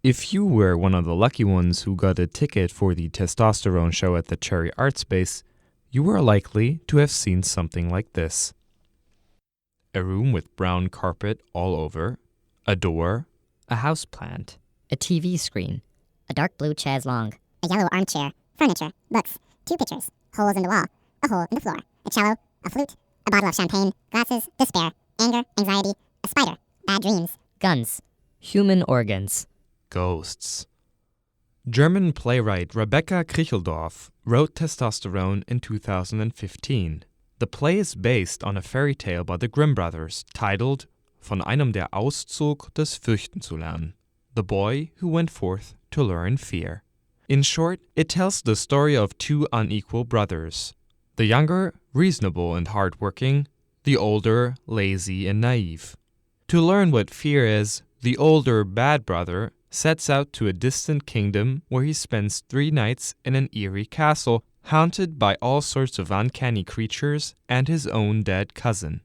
If you were one of the lucky ones who got a ticket for the Testosterone show at the Cherry Artspace, you were likely to have seen something like this. A room with brown carpet all over, a door, a houseplant, a TV screen, a dark blue chaise longue, a yellow armchair, furniture, books, 2 pictures, holes in the wall, a hole in the floor, a cello, a flute, a bottle of champagne, glasses, despair, anger, anxiety, a spider, bad dreams, guns, human organs, ghosts. German playwright Rebekka Kricheldorf wrote Testosterone in 2015. The play is based on a fairy tale by the Grimm brothers titled Von einem der auszog, das Fürchten zu lernen, the boy who went forth to learn fear. In short, it tells the story of 2 unequal brothers. The younger, reasonable and hardworking, the older, lazy and naive. To learn what fear is, the older, bad brother sets out to a distant kingdom where he spends 3 nights in an eerie castle haunted by all sorts of uncanny creatures and his own dead cousin.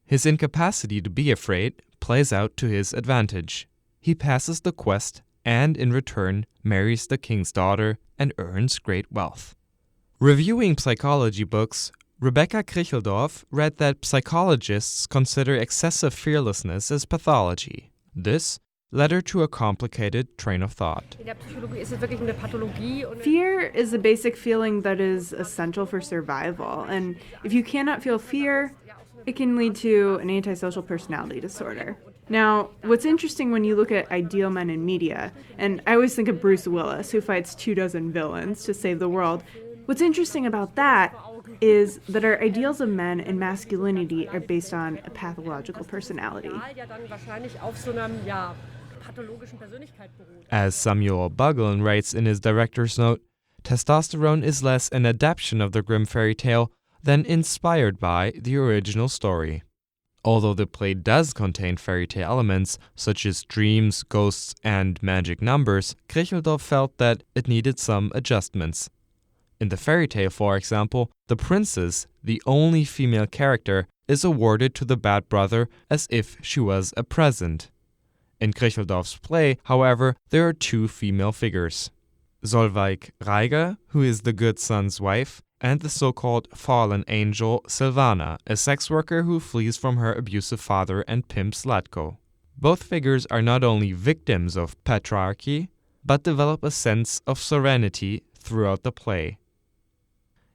His incapacity to be afraid plays out to his advantage. He passes the quest and, in return, marries the king's daughter and earns great wealth. Reviewing psychology books, Rebekka Kricheldorf read that psychologists consider excessive fearlessness as pathology. This led her to a complicated train of thought. Fear is a basic feeling that is essential for survival, and if you cannot feel fear, it can lead to an antisocial personality disorder. Now, what's interesting when you look at ideal men in media, and I always think of Bruce Willis, who fights 24 villains to save the world, what's interesting about that is that our ideals of men and masculinity are based on a pathological personality. As Samuel Buglen writes in his director's note, Testosterone is less an adaptation of the Grimm fairy tale than inspired by the original story. Although the play does contain fairy tale elements such as dreams, ghosts, and magic numbers, Kricheldorf felt that it needed some adjustments. In the fairy tale, for example, the princess, the only female character, is awarded to the bad brother as if she was a present. In Kricheldorf's play, however, there are 2 female figures. Solveig Reiger, who is the good son's wife, and the so-called fallen angel Silvana, a sex worker who flees from her abusive father and pimp Zlatko. Both figures are not only victims of patriarchy, but develop a sense of serenity throughout the play.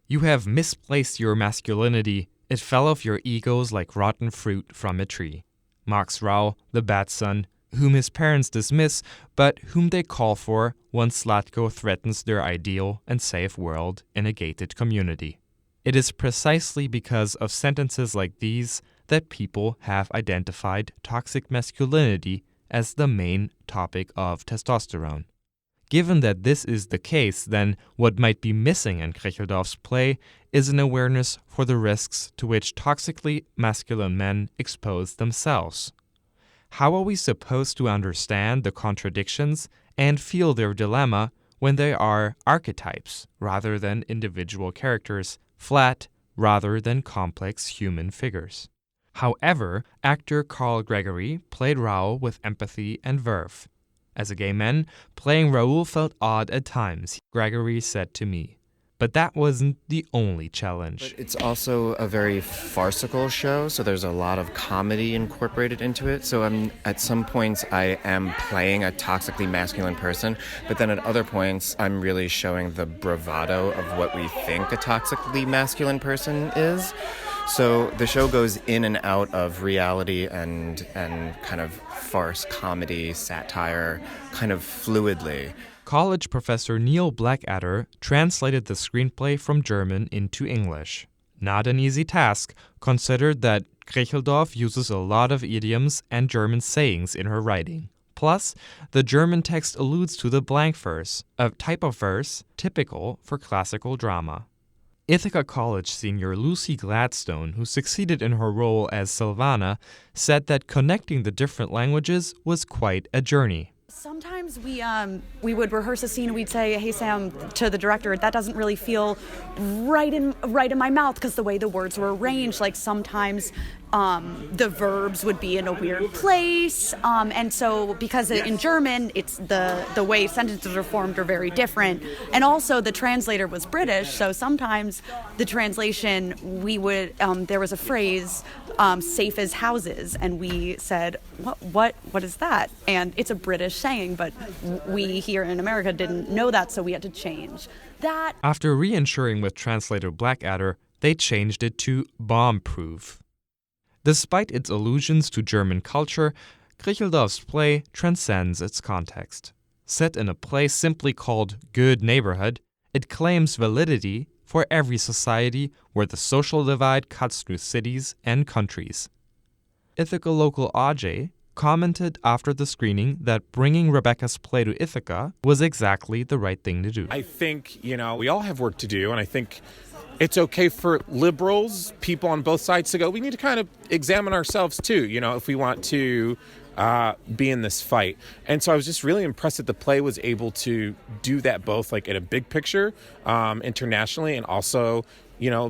You have misplaced your masculinity. It fell off your egos like rotten fruit from a tree. Max Rau, the bad son, whom his parents dismiss, but whom they call for once Zlatko threatens their ideal and safe world in a gated community. It is precisely because of sentences like these that people have identified toxic masculinity as the main topic of Testosterone. Given that this is the case, then what might be missing in Kricheldorf's play is an awareness for the risks to which toxically masculine men expose themselves. How are we supposed to understand the contradictions and feel their dilemma when they are archetypes rather than individual characters, flat rather than complex human figures? However, actor Carl Gregory played Raoul with empathy and verve. As a gay man, playing Raoul felt odd at times, Gregory said to me. But that wasn't the only challenge. But it's also a very farcical show, so there's a lot of comedy incorporated into it. So at some points I am playing a toxically masculine person, but then at other points I'm really showing the bravado of what we think a toxically masculine person is. So the show goes in and out of reality and kind of farce, comedy, satire, kind of fluidly. College professor Neil Blackadder translated the screenplay from German into English. Not an easy task, considered that Kricheldorf uses a lot of idioms and German sayings in her writing. Plus, the German text alludes to the blank verse, a type of verse typical for classical drama. Ithaca College senior Lucy Gladstone, who succeeded in her role as Silvana, said that connecting the different languages was quite a journey. Sometimes Sometimes we would rehearse a scene and we'd say, "Hey Sam," to the director, "that doesn't really feel right in my mouth," because the way the words were arranged, like sometimes the verbs would be in a weird place, and so because in German, it's the way sentences are formed are very different, and also the translator was British, so sometimes the translation there was a phrase, "safe as houses," and we said, what is that? And it's a British saying, but we here in America didn't know that, so we had to change that. After reinsuring with translator Blackadder, they changed it to bomb-proof. Despite its allusions to German culture, Kricheldorf's play transcends its context. Set in a place simply called Good Neighborhood, it claims validity for every society where the social divide cuts through cities and countries. Ithaca local Ajay commented after the screening that bringing Rebekka's play to Ithaca was exactly the right thing to do. I think, we all have work to do, and I think it's okay for liberals, people on both sides, to go, we need to kind of examine ourselves too, if we want to be in this fight. And so I was just really impressed that the play was able to do that both like in a big picture internationally, and also,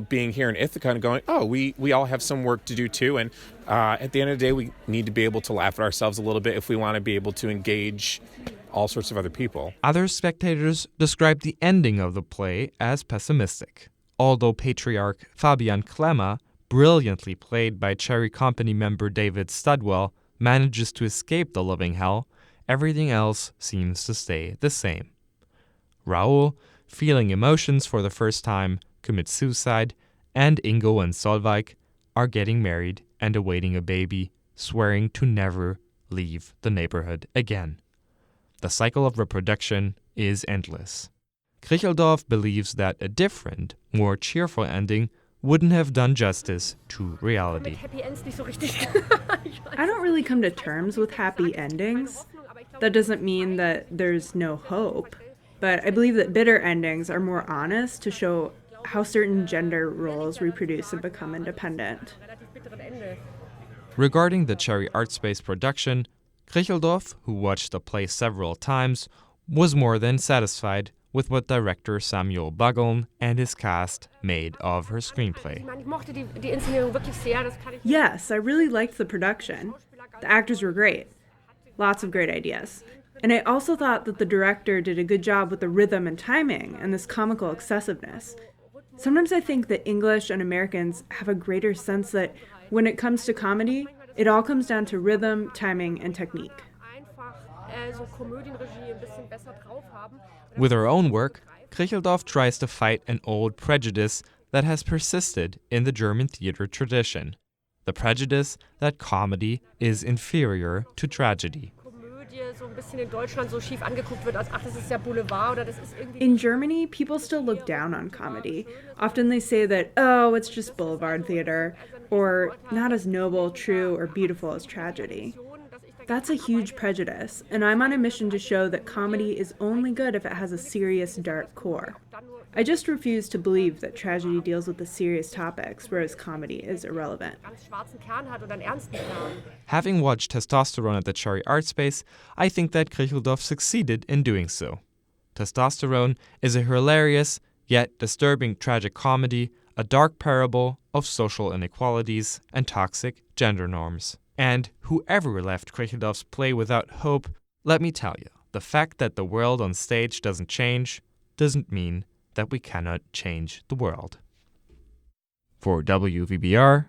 being here in Ithaca and going, we all have some work to do too. And at the end of the day, we need to be able to laugh at ourselves a little bit if we want to be able to engage all sorts of other people. Other spectators described the ending of the play as pessimistic. Although patriarch Fabian Klemmer, brilliantly played by Cherry Company member David Studwell, manages to escape the living hell, everything else seems to stay the same. Raoul, feeling emotions for the first time, commits suicide, and Ingo and Solveig are getting married and awaiting a baby, swearing to never leave the neighborhood again. The cycle of reproduction is endless. Kricheldorf believes that a different, more cheerful ending wouldn't have done justice to reality. I don't really come to terms with happy endings. That doesn't mean that there's no hope, but I believe that bitter endings are more honest to show how certain gender roles reproduce and become independent. Regarding the Cherry Artspace production, Kricheldorf, who watched the play several times, was more than satisfied with what director Samuel Bageln and his cast made of her screenplay. Yes, I really liked the production. The actors were great. Lots of great ideas. And I also thought that the director did a good job with the rhythm and timing and this comical excessiveness. Sometimes I think that English and Americans have a greater sense that when it comes to comedy, it all comes down to rhythm, timing, and technique. With her own work, Kricheldorf tries to fight an old prejudice that has persisted in the German theater tradition. The prejudice that comedy is inferior to tragedy. In Germany, people still look down on comedy. Often they say that, it's just boulevard theater, or not as noble, true, or beautiful as tragedy. That's a huge prejudice, and I'm on a mission to show that comedy is only good if it has a serious, dark core. I just refuse to believe that tragedy deals with the serious topics, whereas comedy is irrelevant. Having watched Testosterone at the Cherry Artspace, I think that Kricheldorf succeeded in doing so. Testosterone is a hilarious, yet disturbing tragic comedy, a dark parable of social inequalities and toxic gender norms. And whoever left Kricheldorf's play without hope, let me tell you, the fact that the world on stage doesn't change doesn't mean that we cannot change the world. For WVBR,